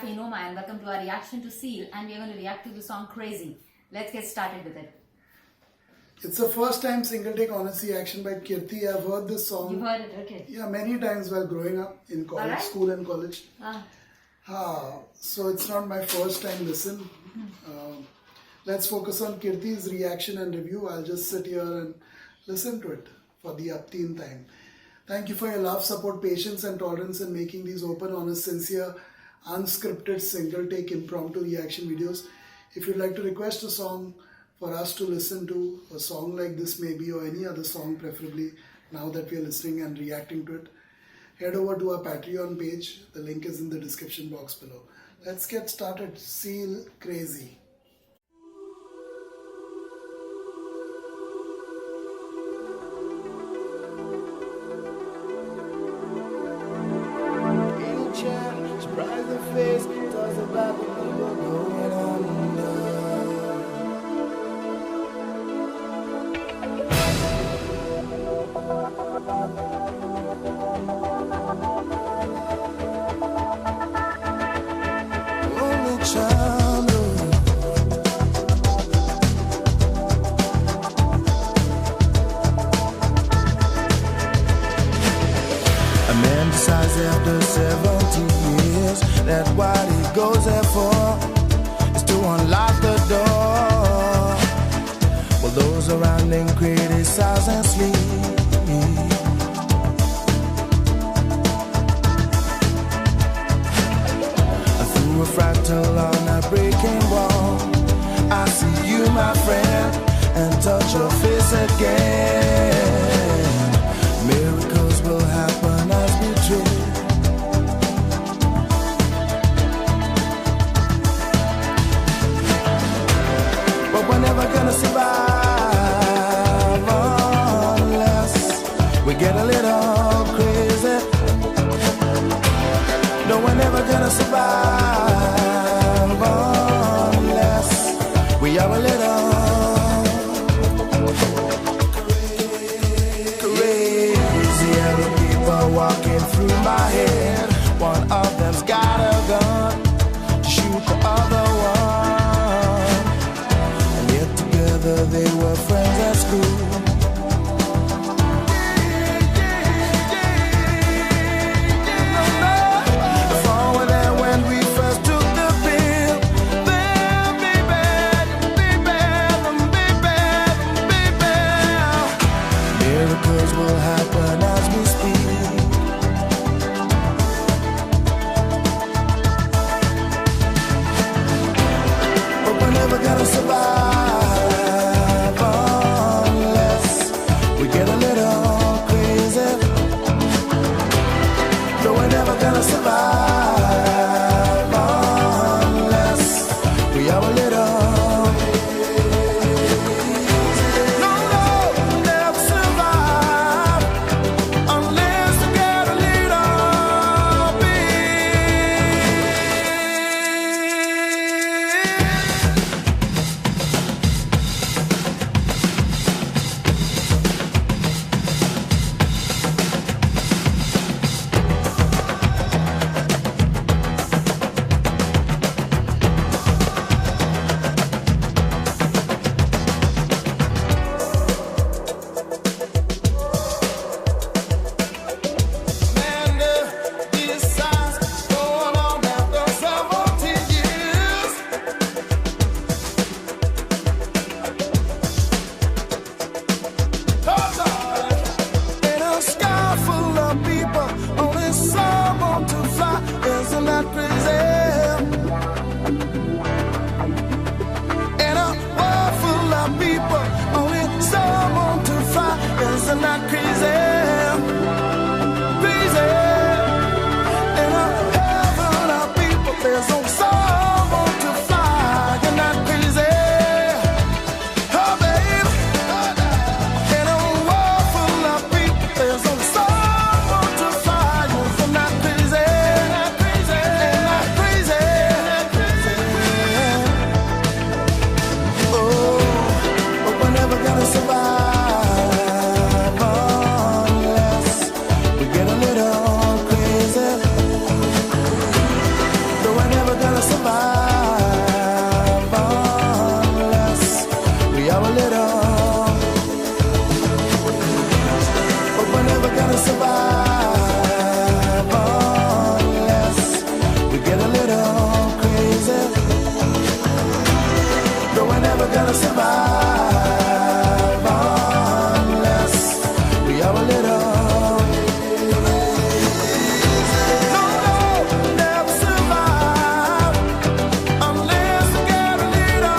Cafe Noma and welcome to our reaction to Seal, and we are going to react to the song Crazy. Let's get started with it. It's the first time single take honest reaction by Kirti. I've heard this song. You heard it, okay. Yeah, many times while growing up in college, Alright. school and college. Ah. So it's not my first time listen. Let's focus on Kirti's reaction and review. I'll just sit here and listen to it for the upteen time. Thank you for your love, support, patience and tolerance in making these open, honest, sincere, unscripted, single take impromptu reaction videos. If you'd like to request a song for us to listen to, a song like this maybe, or any other song preferably, now that we are listening and reacting to it, head over to our Patreon page. The link is in the description box below. Let's get started. Seal Crazy. Surprise the face, talks about the people going under. Only child. A man decides after 70 years that what he goes there for is to unlock the door, while those around him criticize and sleep. Through a fractal on a breaking wall, I see you, my friend, and touch your face again. Miracles will happen as we dream. But we're never gonna survive unless we get a little crazy. No, we're never gonna survive unless we are a little crazy. Other people walking through my head. One of them's got a gun to shoot the other one. And yet together they were friends at school. Miracles will happen as we speak. But we're never gonna survive unless we get a little crazy. No, we're never gonna survive unless we are a little. gonna survive unless we have a little. No, no, never survive unless we get a little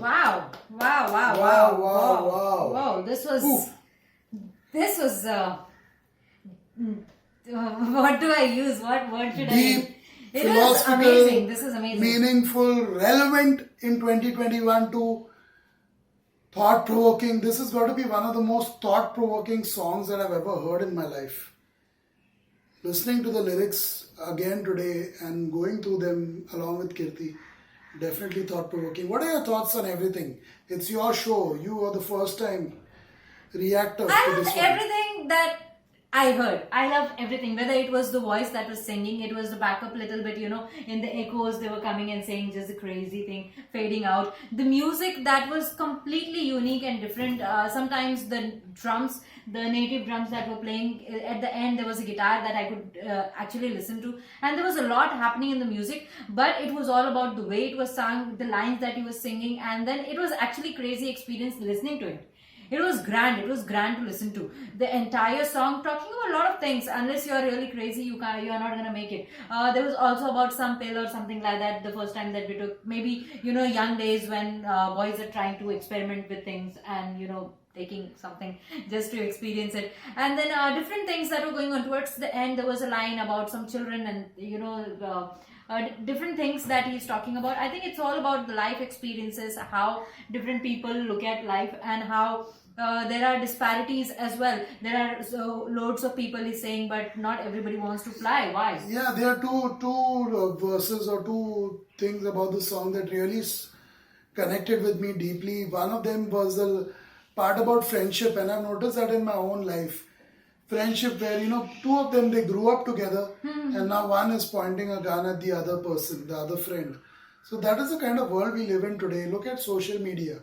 Wow, wow, wow, Wow, wow, wow, wow. Wow, this was, Ooh. what do I use? What word should I use? Deep, It is philosophical, amazing. This is amazing. meaningful, relevant in 2021 to thought-provoking. This has got to be one of the most thought-provoking songs that I've ever heard in my life. Listening to the lyrics again today and going through them along with Kirti, definitely thought-provoking. What are your thoughts on everything? It's your show. You are the first-time reactor I to love this one. everything that I heard. I love everything. Whether it was the voice that was singing, it was the backup little bit, in the echoes they were coming and saying just a crazy thing, fading out. The music that was completely unique and different. Sometimes the drums, the native drums that were playing, at the end there was a guitar that I could actually listen to. And there was a lot happening in the music, but it was all about the way it was sung, the lines that he was singing, and then it was actually crazy experience listening to it. It was grand to listen to. The entire song talking about a lot of things. Unless you're really crazy, you're not gonna make it. There was also about some pill or something like that the first time that we took. Maybe, young days when boys are trying to experiment with things and, taking something just to experience it. And then different things that were going on. Towards the end, there was a line about some children and, different things that he's talking about. I think it's all about the life experiences, how different people look at life, and how there are disparities as well. There are loads of people is saying, but not everybody wants to fly. Why? Yeah, there are two verses or two things about the song that really connected with me deeply. One of them was the part about friendship, and I've noticed that in my own life. Friendship where, two of them, they grew up together, and now one is pointing a gun at the other person, the other friend. So that is the kind of world we live in today. Look at social media.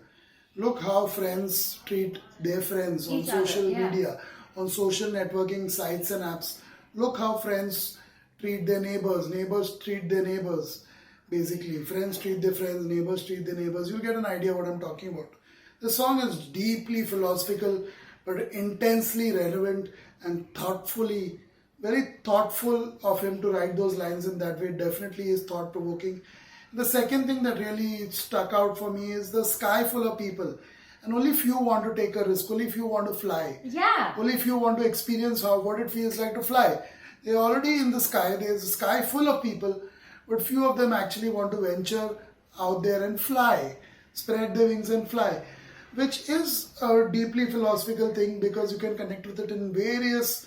Look how friends treat their friends on Each other, social yeah. media, on social networking sites and apps. Look how friends treat their neighbors, neighbors treat their neighbors. Basically, friends treat their friends, neighbors treat their neighbors. You'll get an idea what I'm talking about. The song is deeply philosophical, but intensely relevant and very thoughtful of him to write those lines in that way. Definitely is thought-provoking. The second thing that really stuck out for me is the sky full of people. And only few want to take a risk, only few want to fly. Yeah. Only few want to experience what it feels like to fly. They're already in the sky, there's a sky full of people, but few of them actually want to venture out there and fly, spread their wings and fly. Which is a deeply philosophical thing because you can connect with it in various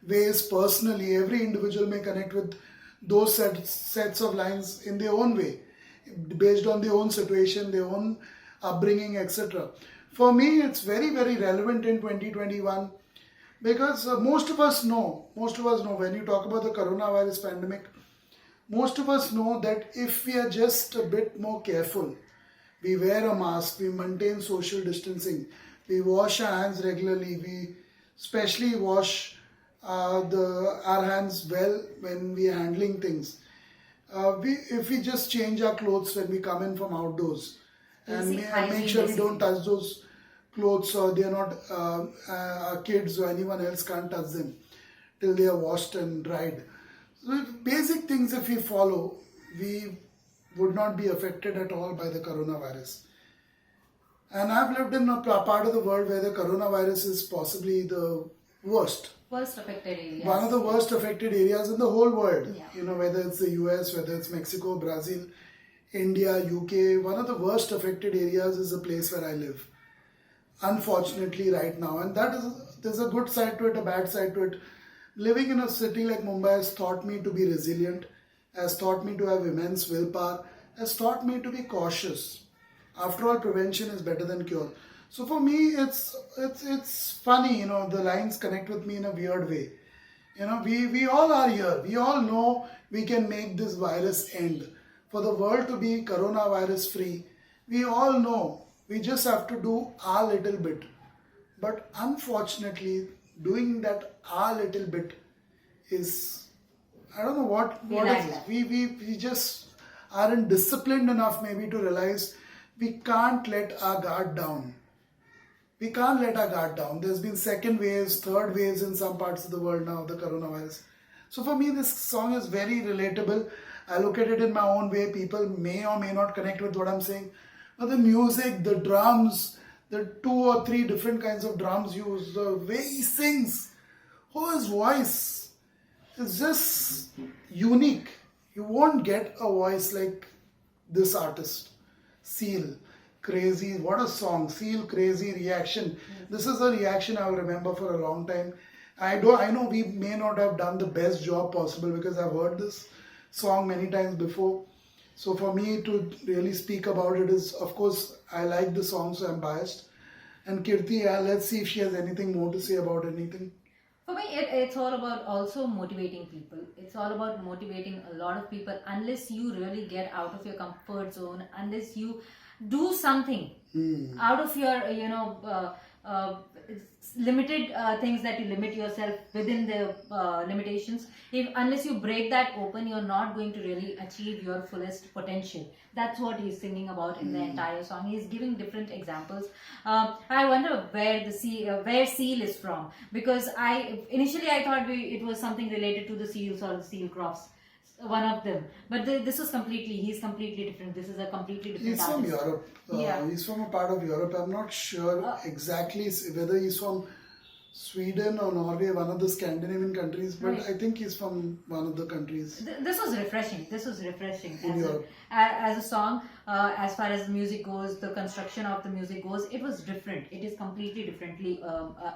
ways personally. Every individual may connect with those sets of lines in their own way, based on their own situation, their own upbringing, etc. For me, it's very, very relevant in 2021 because most of us know when you talk about the coronavirus pandemic, most of us know that if we are just a bit more careful, we wear a mask, we maintain social distancing, we wash our hands regularly, we especially wash our hands well when we are handling things. If we just change our clothes when we come in from outdoors and make sure we don't touch those clothes, or they are not our kids or anyone else can't touch them till they are washed and dried. So basic things if we follow, we would not be affected at all by the coronavirus. And I've lived in a part of the world where the coronavirus is possibly the worst. Worst affected areas. One of the worst affected areas in the whole world. Yeah. You know, whether it's the US, whether it's Mexico, Brazil, India, UK. One of the worst affected areas is the place where I live. Unfortunately, right now. And there's a good side to it, a bad side to it. Living in a city like Mumbai has taught me to be resilient, has taught me to have immense willpower, has taught me to be cautious. After all, prevention is better than cure. So for me, it's funny, you know, the lines connect with me in a weird way. You know, we all are here. We all know we can make this virus end. For the world to be coronavirus free, we all know we just have to do our little bit. But unfortunately, doing that our little bit is, I don't know what like is. that. We just aren't disciplined enough maybe to realize we can't let our guard down. We can't let our guard down. There's been second waves, third waves in some parts of the world now, the coronavirus. So for me, this song is very relatable. I look at it in my own way. People may or may not connect with what I'm saying. But the music, the drums, the 2 or 3 different kinds of drums used, the way he sings, his voice is just unique. You won't get a voice like this artist. Seal, Crazy, what a song. Seal, Crazy, Reaction. This is a reaction I will remember for a long time. I know we may not have done the best job possible because I've heard this song many times before. So for me to really speak about it is, of course, I like the song, so I'm biased. And Kirti, let's see if she has anything more to say about anything. For me, it's all about also motivating people. It's all about motivating a lot of people. Unless you really get out of your comfort zone, unless you do something out of your, limited things that you limit yourself within the limitations. Unless you break that open, you're not going to really achieve your fullest potential. That's what he's singing about in the entire song. He's giving different examples. I wonder where seal is from, because initially I thought it was something related to the seals or the seal crops. One of them, but he's completely different. This is a completely different He's from artist. Europe. Yeah. He's from a part of Europe. I'm not sure exactly whether he's from Sweden or Norway, one of the Scandinavian countries, but Right. I think he's from one of the countries. This was refreshing. In Europe. As a song, as far as the music goes, the construction of the music goes, it was different. It is completely differently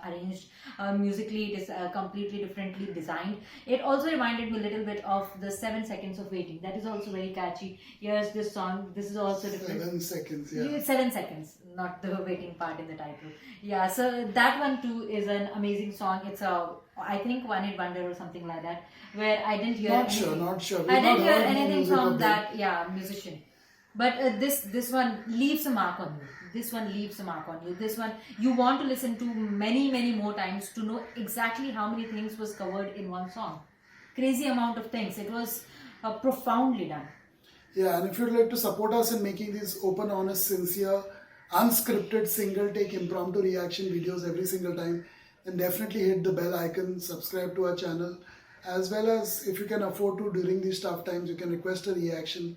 arranged. Musically, it is completely differently designed. It also reminded me a little bit of the 7 Seconds of Waiting. That is also very catchy. Here's this song. This is also different. 7 seconds, yeah. 7 seconds, not the waiting part in the title. Yeah, so that one too is an amazing song. It's I think One Hit Wonder or something like that, where I didn't hear Not sure. We've I not didn't hear heard any anything music from of that musician. But this one leaves a mark on you. This one leaves a mark on you. This one you want to listen to many more times to know exactly how many things was covered in one song. Crazy amount of things. It was profoundly done. Yeah, and if you'd like to support us in making these open, honest, sincere, unscripted, single take impromptu reaction videos every single time, then definitely hit the bell icon, subscribe to our channel, as well as if you can afford to during these tough times, you can request a reaction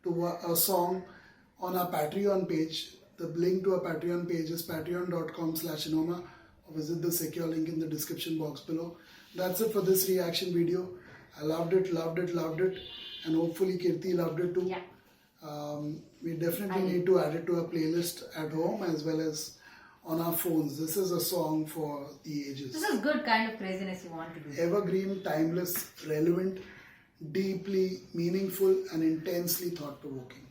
to a song on our Patreon page. The link to our Patreon page is patreon.com/Inoma, or visit the secure link in the description box below. That's it for this reaction video. I loved it, and hopefully Kirti loved it too. Yeah. We definitely need to add it to our playlist at home as well as on our phones. This is a song for the ages. This is good kind of craziness you want to do. Evergreen, timeless, relevant, deeply meaningful, and intensely thought-provoking.